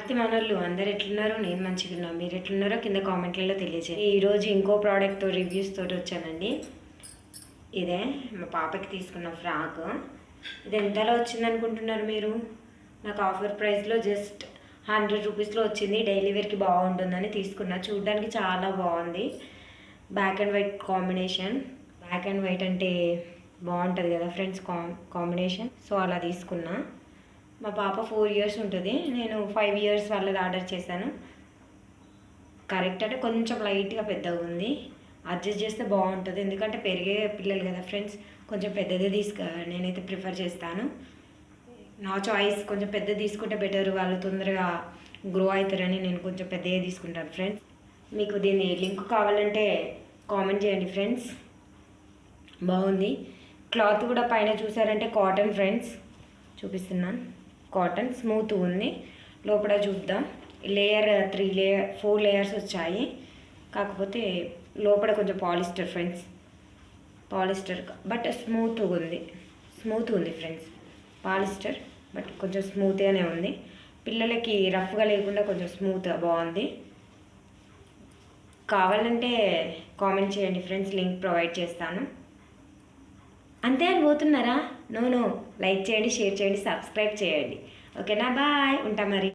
ఆర్తి మనోళ్ళు అందరు ఎట్లున్నారు? నేను మంచిగా ఉన్నా. మీరు ఎట్లున్నారో కింద కామెంట్లలో తెలియజేయండి. ఈరోజు ఇంకో ప్రోడక్ట్తో రివ్యూస్ తోటి వచ్చానండి. ఇదే మా పాపకి తీసుకున్న ఫ్రాక్. ఇది ఎంతలో వచ్చింది అనుకుంటున్నారు మీరు? నాకు ఆఫర్ ప్రైస్లో జస్ట్ 100 రూపీస్లో వచ్చింది. డైలీ వేర్కి బాగుంటుందని తీసుకున్నా. చూడడానికి చాలా బాగుంది. Black and white combination. Black and white అంటే బాగుంటుంది కదా ఫ్రెండ్స్, కాంబినేషన్. సో అలా తీసుకున్నా. మా పాప 4 ఇయర్స్ ఉంటుంది. నేను 5 ఇయర్స్ వాళ్ళది ఆర్డర్ చేశాను. కరెక్ట్ అంటే కొంచెం లైట్గా పెద్దగా ఉంది. అడ్జస్ట్ చేస్తే బాగుంటుంది, ఎందుకంటే పెరిగే పిల్లలు కదా ఫ్రెండ్స్. కొంచెం పెద్దదే నేనైతే ప్రిఫర్ చేస్తాను. నా చాయిస్ కొంచెం పెద్దది తీసుకుంటే బెటర్, వాళ్ళు తొందరగా గ్రో అవుతారని నేను కొంచెం పెద్దగా తీసుకుంటాను ఫ్రెండ్స్. మీకు దీని లింక్ కావాలంటే కామెంట్ చేయండి ఫ్రెండ్స్. బాగుంది. క్లాత్ కూడా పైన చూసారంటే కాటన్ ఫ్రెండ్స్, చూపిస్తున్నాను. కాటన్ స్మూత్ ఉంది. లోపల చూద్దాం. లేయర్ 4 లేయర్స్ వచ్చాయి. కాకపోతే లోపల కొంచెం పాలిస్టర్ ఫ్రెండ్స్, పాలిస్టర్ బట్ స్మూత్గా ఉంది ఫ్రెండ్స్. పాలిస్టర్ బట్ కొంచెం స్మూత్గానే ఉంది. పిల్లలకి రఫ్గా లేకుండా కొంచెం స్మూత్గా బాగుంది. కావాలంటే కామెంట్ చేయండి ఫ్రెండ్స్, లింక్ ప్రొవైడ్ చేస్తాను. అంతే అని పోతున్నారా? నో, లైక్ చేయండి, షేర్ చేయండి, సబ్స్క్రైబ్ చేయండి. ఓకేనా? బాయ్, ఉంటా మరి.